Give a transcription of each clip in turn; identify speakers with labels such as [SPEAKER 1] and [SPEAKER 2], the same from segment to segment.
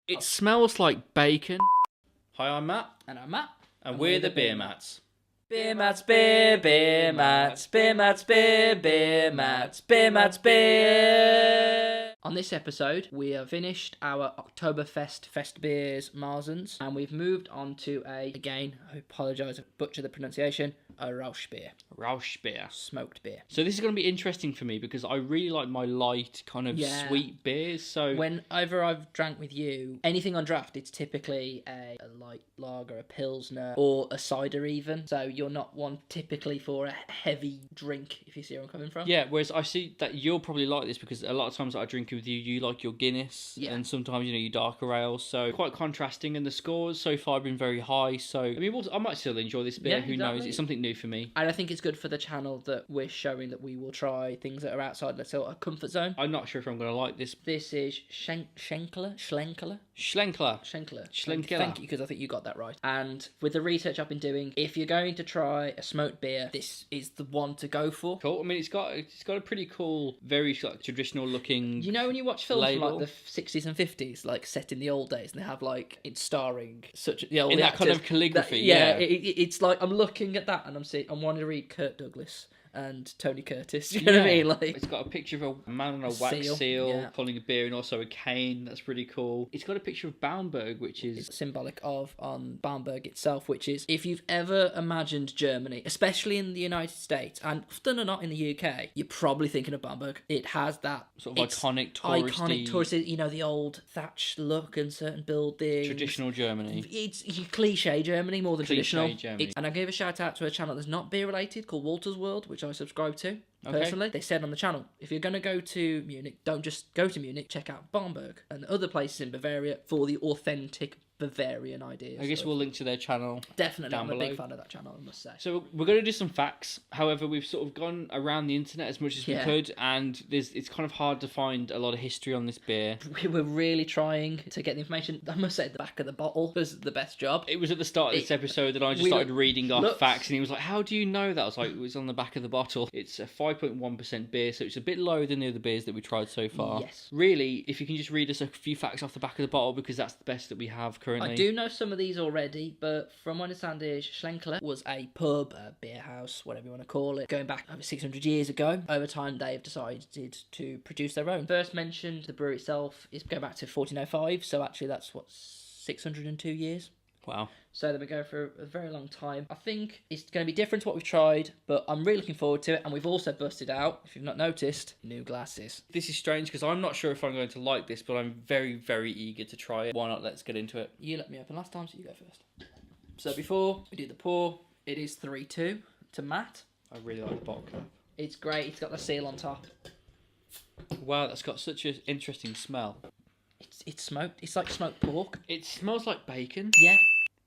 [SPEAKER 1] It smells like bacon. Hi, I'm Matt.
[SPEAKER 2] And I'm Matt.
[SPEAKER 1] And we're the Beer Mats.
[SPEAKER 2] Beer Mats, beer Mats, beer Mats, beer Mats, beer Mats, beer. On this episode, we have finished our Oktoberfest Fest Beers Marzens, and we've moved on to again, I apologise, I butchered the pronunciation, a Rauchbier.
[SPEAKER 1] Rauchbier.
[SPEAKER 2] Smoked beer.
[SPEAKER 1] So this is going to be interesting for me because I really like my light kind of sweet beers. So
[SPEAKER 2] whenever I've drank with you, anything on draft, it's typically a light lager, a pilsner, or a cider even. So you're not one typically for a heavy drink, if you see where I'm coming from.
[SPEAKER 1] Yeah, whereas I see that you'll probably like this because a lot of times that I drink with you, you like your Guinness, and sometimes, your darker ales. So quite contrasting, and the scores so far have been very high. So I mean, I might still enjoy this beer. Who knows? It's something new for me.
[SPEAKER 2] And I think it's good for the channel that we're showing that we will try things that are outside, let's say, our comfort zone.
[SPEAKER 1] I'm not sure if I'm going to like this.
[SPEAKER 2] This is Schlenkerla.
[SPEAKER 1] Schlenkerla.
[SPEAKER 2] Thank you, because I think you got that right. And with the research I've been doing, if you're going to try a smoked beer, this is the one to go for.
[SPEAKER 1] Cool. I mean, it's got a pretty cool, very traditional looking.
[SPEAKER 2] You know when you watch films
[SPEAKER 1] label
[SPEAKER 2] from like the 60s and 50s, like set in the old days, and they have like it's starring such in
[SPEAKER 1] that
[SPEAKER 2] actors,
[SPEAKER 1] kind of calligraphy.
[SPEAKER 2] It's like I'm looking at that and I'm wanting to read Kirk Douglas and Tony Curtis. You know what I mean? Like,
[SPEAKER 1] it's got a picture of a man on a wax seal pulling a beer, and also a cane. That's pretty cool. It's got a picture of Bamberg, which is
[SPEAKER 2] symbolic of on Bamberg itself, which is, if you've ever imagined Germany, especially in the United States and often or not in the UK, you're probably thinking of Bamberg. It has that
[SPEAKER 1] sort of iconic touristy,
[SPEAKER 2] the old thatched look and certain buildings.
[SPEAKER 1] Traditional Germany.
[SPEAKER 2] It's cliche Germany more than traditional.
[SPEAKER 1] Germany.
[SPEAKER 2] And I gave a shout out to a channel that's not beer related called Walter's World, which I subscribe to. Personally, they said on the channel, if you're going to go to Munich, don't just go to Munich, check out Bamberg and other places in Bavaria for the authentic Bavarian ideas.
[SPEAKER 1] I guess we'll link to their channel.
[SPEAKER 2] Definitely, I'm a big fan of that channel, I must say.
[SPEAKER 1] So we're going to do some facts. However, we've sort of gone around the internet as much as we could, and it's kind of hard to find a lot of history on this beer.
[SPEAKER 2] We were really trying to get the information. I must say, the back of the bottle was the best job.
[SPEAKER 1] It was at the start of this episode that I just started reading off facts, and he was like, "How do you know that?" I was like, "It was on the back of the bottle." It's a 5.1% beer, so it's a bit lower than the other beers that we tried so far.
[SPEAKER 2] Yes.
[SPEAKER 1] Really, if you can just read us a few facts off the back of the bottle, because that's the best that we have currently.
[SPEAKER 2] I do know some of these already, but from what I understand is Schlenkerla was a pub, a beer house, whatever you want to call it, going back over 600 years ago. Over time, they've decided to produce their own. First mentioned, the brewery itself is going back to 1405, so actually that's 602 years.
[SPEAKER 1] Wow.
[SPEAKER 2] So they've been going for a very long time. I think it's going to be different to what we've tried, but I'm really looking forward to it. And we've also busted out, if you've not noticed, new glasses.
[SPEAKER 1] This is strange because I'm not sure if I'm going to like this, but I'm very, very eager to try it. Why not? Let's get into it.
[SPEAKER 2] You let me open last time, so you go first. So before we do the pour, it is 3-2 to Matt.
[SPEAKER 1] I really like the bottle cap.
[SPEAKER 2] It's great. It's got the seal on top.
[SPEAKER 1] Wow, that's got such an interesting smell.
[SPEAKER 2] It's smoked. It's like smoked pork.
[SPEAKER 1] It smells like bacon.
[SPEAKER 2] Yeah.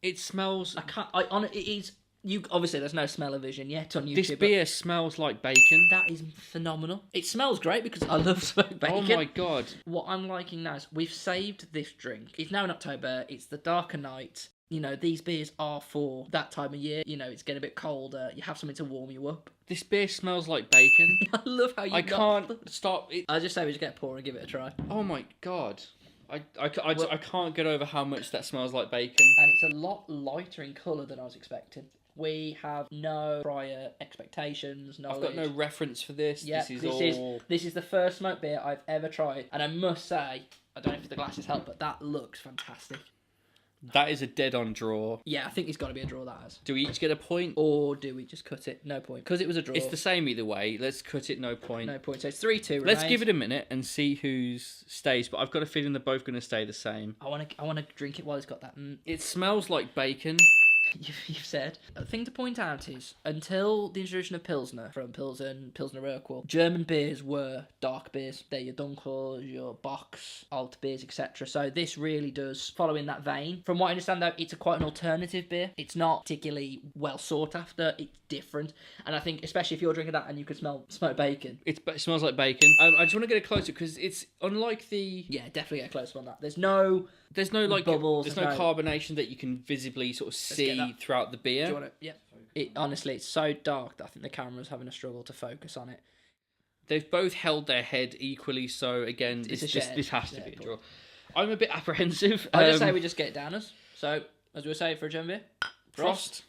[SPEAKER 1] It smells.
[SPEAKER 2] It is. You obviously there's no smell-o-vision yet on YouTube.
[SPEAKER 1] This beer smells like bacon.
[SPEAKER 2] That is phenomenal. It smells great because I love smoked bacon.
[SPEAKER 1] Oh my god!
[SPEAKER 2] What I'm liking now is we've saved this drink. It's now in October. It's the darker night. These beers are for that time of year. It's getting a bit colder. You have something to warm you up.
[SPEAKER 1] This beer smells like bacon.
[SPEAKER 2] I love how you.
[SPEAKER 1] I can't stop it.
[SPEAKER 2] I just say we just get a pour and give it a try.
[SPEAKER 1] Oh my god! I can't get over how much that smells like bacon.
[SPEAKER 2] And it's a lot lighter in colour than I was expecting. We have no prior expectations, knowledge.
[SPEAKER 1] I've got no reference for this.
[SPEAKER 2] Yeah, this is the first smoked beer I've ever tried. And I must say, I don't know if the glasses help, but that looks fantastic.
[SPEAKER 1] That is a dead-on draw.
[SPEAKER 2] Yeah, I think it's got to be a draw, that has.
[SPEAKER 1] Do we each get a point?
[SPEAKER 2] Or do we just cut it? No point. Because it was a draw.
[SPEAKER 1] It's the same either way. Let's cut it, no point.
[SPEAKER 2] No point. So it's 3-2
[SPEAKER 1] Let's give it a minute and see who's stays. But I've got a feeling they're both going to stay the same.
[SPEAKER 2] I want to drink it while it's got that.
[SPEAKER 1] It smells like bacon.
[SPEAKER 2] You've said. A thing to point out is, until the introduction of Pilsner, from Pilsen, Pilsner Urquell, German beers were dark beers. They're your Dunkels, your Bocks, Alt beers, etc. So this really does follow in that vein. From what I understand, though, it's quite an alternative beer. It's not particularly well sought after. It's different. And I think, especially if you're drinking that and you can smell smoked bacon.
[SPEAKER 1] It smells like bacon. I just want to get it closer because it's unlike the...
[SPEAKER 2] Yeah, definitely get closer on that. There's no like
[SPEAKER 1] bubbles. There's no carbonation that you can visibly sort of see throughout the beer.
[SPEAKER 2] Do you want it? Yeah. Honestly, it's so dark that I think the camera's having a struggle to focus on it.
[SPEAKER 1] They've both held their head equally, so again, this has to be a draw. I'm a bit apprehensive.
[SPEAKER 2] I just say we just get it downers. So, as we were saying for a German beer, Frost.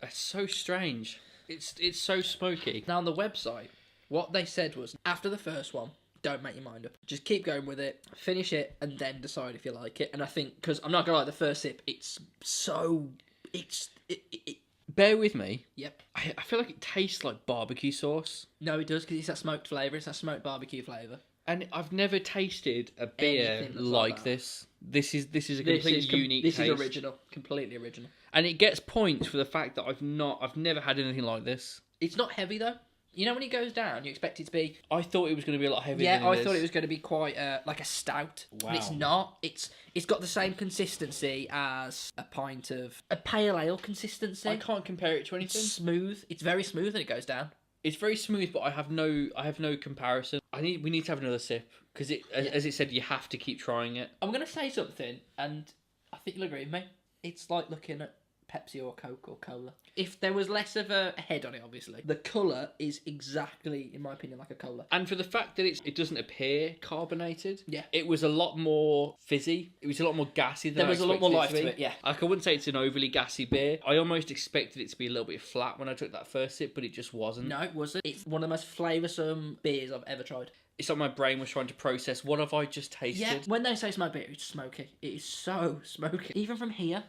[SPEAKER 1] That's so strange. It's so smoky.
[SPEAKER 2] Now on the website, what they said was, after the first one, don't make your mind up. Just keep going with it, finish it, and then decide if you like it. And I think, because I'm not going to lie, the first sip,
[SPEAKER 1] Bear with me.
[SPEAKER 2] Yep.
[SPEAKER 1] I feel like it tastes like barbecue sauce.
[SPEAKER 2] No, it does, because it's that smoked flavour. It's that smoked barbecue flavour.
[SPEAKER 1] And I've never tasted a beer like this. This is a completely unique taste.
[SPEAKER 2] This is original. Completely original.
[SPEAKER 1] And it gets points for the fact that I've never had anything like this.
[SPEAKER 2] It's not heavy, though. You know when it goes down, you expect it to be...
[SPEAKER 1] I thought it was going to be a lot heavier than
[SPEAKER 2] I thought it was going to be quite like a stout.
[SPEAKER 1] Wow.
[SPEAKER 2] But it's not. It's got the same consistency as a pint of... A pale ale consistency.
[SPEAKER 1] I can't compare it to anything.
[SPEAKER 2] It's smooth. It's very smooth and it goes down.
[SPEAKER 1] It's very smooth, but I have no comparison. We need to have another sip, because as it said, you have to keep trying it.
[SPEAKER 2] I'm going to say something, and I think you'll agree with me. It's like looking at Pepsi or Coke or Cola. If there was less of a head on it, obviously. The colour is exactly, in my opinion, like a cola.
[SPEAKER 1] And for the fact that it doesn't appear carbonated,
[SPEAKER 2] yeah,
[SPEAKER 1] it was a lot more fizzy. It was a lot more gassy than
[SPEAKER 2] there was a lot more life to it, yeah.
[SPEAKER 1] Like, I wouldn't say it's an overly gassy beer. I almost expected it to be a little bit flat when I took that first sip, but it just wasn't.
[SPEAKER 2] No, it wasn't. It's one of the most flavoursome beers I've ever tried.
[SPEAKER 1] It's like my brain was trying to process, what have I just tasted?
[SPEAKER 2] Yeah, when they say smoked beer, it's smoky. It is so smoky. Even from here,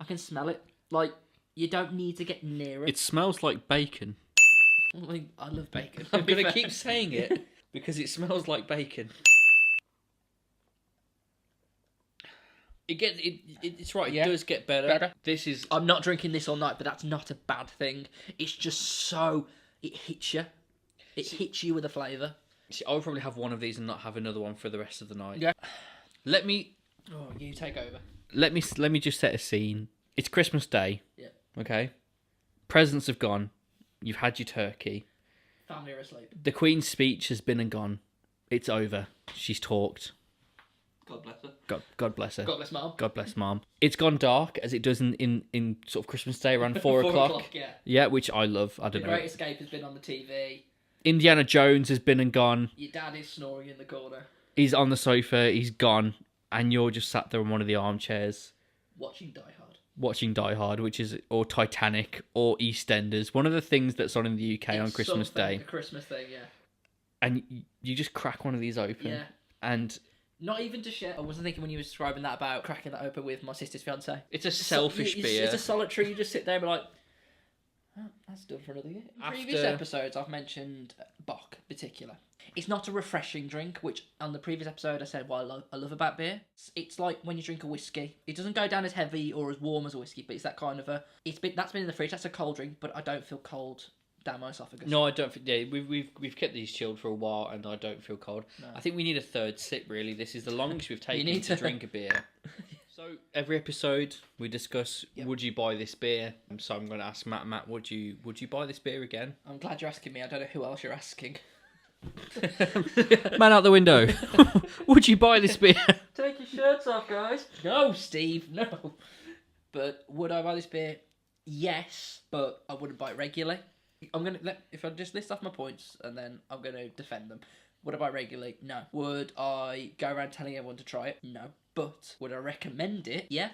[SPEAKER 2] I can smell it. Like, you don't need to get near it.
[SPEAKER 1] It smells like bacon.
[SPEAKER 2] I love bacon.
[SPEAKER 1] I'm going to keep saying it because it smells like bacon. It's right, it does get better. This is...
[SPEAKER 2] I'm not drinking this all night, but that's not a bad thing. It's just so... It hits you. It hits you with a flavour.
[SPEAKER 1] See, I would probably have one of these and not have another one for the rest of the night.
[SPEAKER 2] Yeah.
[SPEAKER 1] Let me...
[SPEAKER 2] Oh, you take over.
[SPEAKER 1] Let me just set a scene. It's Christmas Day.
[SPEAKER 2] Yeah.
[SPEAKER 1] Okay? Presents have gone. You've had your turkey.
[SPEAKER 2] Family are asleep.
[SPEAKER 1] The Queen's speech has been and gone. It's over. She's talked.
[SPEAKER 2] God bless her.
[SPEAKER 1] God bless her.
[SPEAKER 2] God bless Mum.
[SPEAKER 1] God bless Mum. It's gone dark, as it does in sort of Christmas Day around 4 o'clock.
[SPEAKER 2] Yeah.
[SPEAKER 1] Yeah, which I love. I don't know.
[SPEAKER 2] The Great Escape has been on the TV.
[SPEAKER 1] Indiana Jones has been and gone.
[SPEAKER 2] Your dad is snoring in the corner.
[SPEAKER 1] He's on the sofa. He's gone. And you're just sat there in one of the armchairs.
[SPEAKER 2] Watching Die Hard.
[SPEAKER 1] Watching Die Hard, or Titanic, or EastEnders. One of the things that's on in the UK on Christmas Day.
[SPEAKER 2] A Christmas thing, yeah.
[SPEAKER 1] And you just crack one of these open.
[SPEAKER 2] Yeah.
[SPEAKER 1] And...
[SPEAKER 2] Not even to share. I wasn't thinking when you were describing that about cracking that open with my sister's fiance.
[SPEAKER 1] It's a selfish beer.
[SPEAKER 2] It's a solitary. You just sit there and be like, oh, that's done for another year. In previous episodes, I've mentioned Bock in particular. It's not a refreshing drink, which on the previous episode I said what I love about beer. It's like when you drink a whiskey. It doesn't go down as heavy or as warm as a whiskey, but it's that kind of that's been in the fridge. That's a cold drink, but I don't feel cold down my esophagus.
[SPEAKER 1] No, I don't. Yeah, we've kept these chilled for a while, and I don't feel cold. No. I think we need a third sip. Really, this is the longest we've taken to drink a beer. So every episode we discuss: would you buy this beer? So I'm going to ask Matt, would you buy this beer again?
[SPEAKER 2] I'm glad you're asking me. I don't know who else you're asking.
[SPEAKER 1] Man out the window. Would you buy this beer?
[SPEAKER 2] Take your shirts off, guys. No, Steve, no. But would I buy this beer? Yes, but I wouldn't buy it regularly. If I just list off my points and then I'm gonna defend them. Would I buy it regularly? No. Would I go around telling everyone to try it? No. But would I recommend it? Yeah.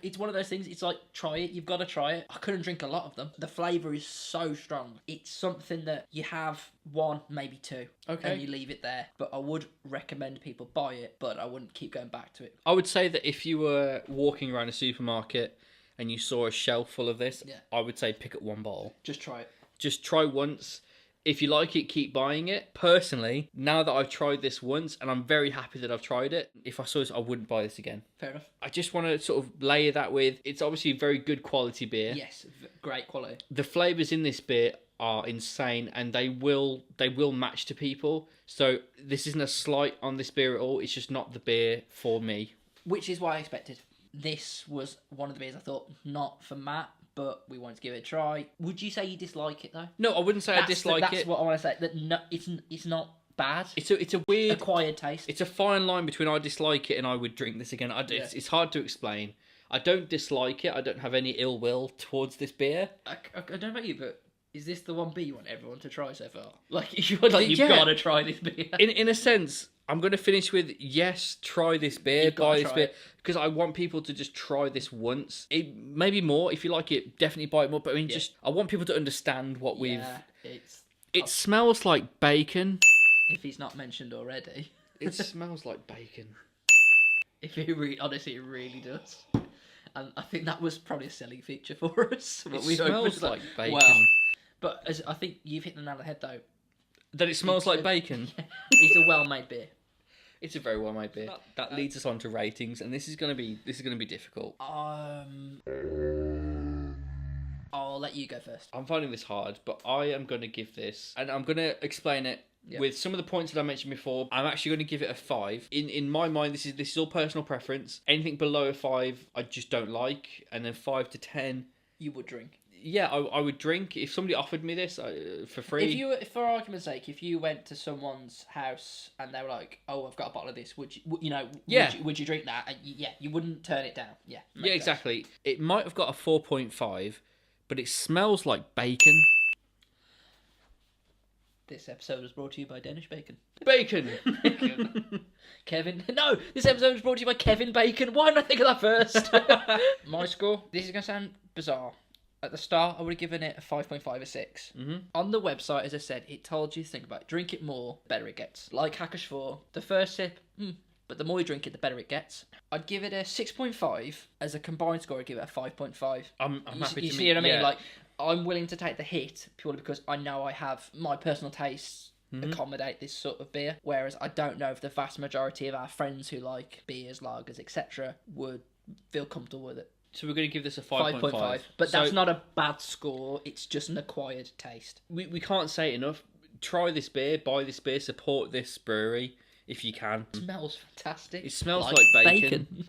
[SPEAKER 2] It's one of those things, it's like, try it, you've got to try it. I couldn't drink a lot of them. The flavour is so strong. It's something that you have one, maybe two.
[SPEAKER 1] Okay.
[SPEAKER 2] And you leave it there. But I would recommend people buy it, but I wouldn't keep going back to it.
[SPEAKER 1] I would say that if you were walking around a supermarket and you saw a shelf full of this, I would say pick up one bottle.
[SPEAKER 2] Just try it.
[SPEAKER 1] Just try once. If you like it, keep buying it. Personally, now that I've tried this once, and I'm very happy that I've tried it, if I saw this, I wouldn't buy this again.
[SPEAKER 2] Fair enough.
[SPEAKER 1] I just want to sort of layer that with, it's obviously very good quality beer.
[SPEAKER 2] Yes, great quality.
[SPEAKER 1] The flavours in this beer are insane, and they will match to people. So this isn't a slight on this beer at all. It's just not the beer for me.
[SPEAKER 2] Which is what I expected. This was one of the beers I thought, not for Matt, but we wanted to give it a try. Would you say you dislike it though?
[SPEAKER 1] No, I wouldn't say I dislike it.
[SPEAKER 2] That's what I want to say. That no, it's not bad.
[SPEAKER 1] It's a weird
[SPEAKER 2] acquired taste.
[SPEAKER 1] It's a fine line between I dislike it and I would drink this again. It's hard to explain. I don't dislike it. I don't have any ill will towards this beer.
[SPEAKER 2] I don't know about you, but Is this the one beer you want everyone to try so far? Like, you've got to try this beer.
[SPEAKER 1] In a sense, I'm going to finish with, yes, try this beer, buy this beer. Because I want people to just try this once. Maybe more. If you like it, definitely buy it more. But I mean, I want people to understand what we've... It smells like bacon.
[SPEAKER 2] If he's not mentioned already.
[SPEAKER 1] It smells like bacon.
[SPEAKER 2] Honestly, it really does. And I think that was probably a selling feature for us.
[SPEAKER 1] It smells like bacon.
[SPEAKER 2] Well, but I think you've hit the nail on the head, though.
[SPEAKER 1] That it smells like bacon?
[SPEAKER 2] It's a well-made beer.
[SPEAKER 1] It's a very well-made beer. That leads us on to ratings, and this is going to be difficult.
[SPEAKER 2] I'll let you go first.
[SPEAKER 1] I'm finding this hard, but I am going to give this, and I'm going to explain it with some of the points that I mentioned before. I'm actually going to give it a 5. In my mind, this is all personal preference. Anything below a 5, I just don't like, and then 5 to 10,
[SPEAKER 2] you would drink.
[SPEAKER 1] Yeah, I would drink if somebody offered me this for free.
[SPEAKER 2] If for argument's sake, if you went to someone's house and they were like, "Oh, I've got a bottle of this," would you drink that? And you wouldn't turn it down. Yeah,
[SPEAKER 1] exactly. It might have got a 4.5, but it smells like bacon.
[SPEAKER 2] This episode was brought to you by Danish Bacon.
[SPEAKER 1] Bacon.
[SPEAKER 2] Kevin. No, this episode was brought to you by Kevin Bacon. Why didn't I think of that first? My score. This is gonna sound bizarre. At the start, I would have given it a 5.5 or 6.
[SPEAKER 1] Mm-hmm.
[SPEAKER 2] On the website, as I said, it told you to think about it. Drink it more, the better it gets. Like Hackers 4, the first sip, but the more you drink it, the better it gets. I'd give it a 6.5. As a combined score, I'd give it a 5.5.
[SPEAKER 1] I'm happy to
[SPEAKER 2] You see what I mean? Like, I'm willing to take the hit purely because I know I have my personal tastes accommodate this sort of beer. Whereas I don't know if the vast majority of our friends who like beers, lagers, etc. would feel comfortable with it.
[SPEAKER 1] So we're going to give this a 5.5.
[SPEAKER 2] But that's not a bad score. It's just an acquired taste.
[SPEAKER 1] We can't say it enough. Try this beer, buy this beer, support this brewery if you can.
[SPEAKER 2] It smells fantastic.
[SPEAKER 1] It smells like bacon.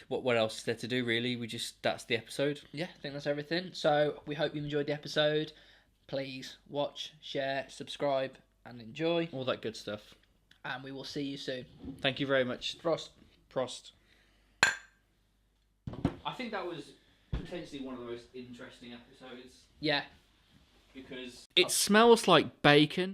[SPEAKER 1] What else is there to do, really? That's the episode.
[SPEAKER 2] Yeah, I think that's everything. So we hope you enjoyed the episode. Please watch, share, subscribe, and enjoy.
[SPEAKER 1] All that good stuff.
[SPEAKER 2] And we will see you soon.
[SPEAKER 1] Thank you very much.
[SPEAKER 2] Prost.
[SPEAKER 1] I think that was potentially one of the most interesting episodes.
[SPEAKER 2] Yeah.
[SPEAKER 1] Because it smells like bacon.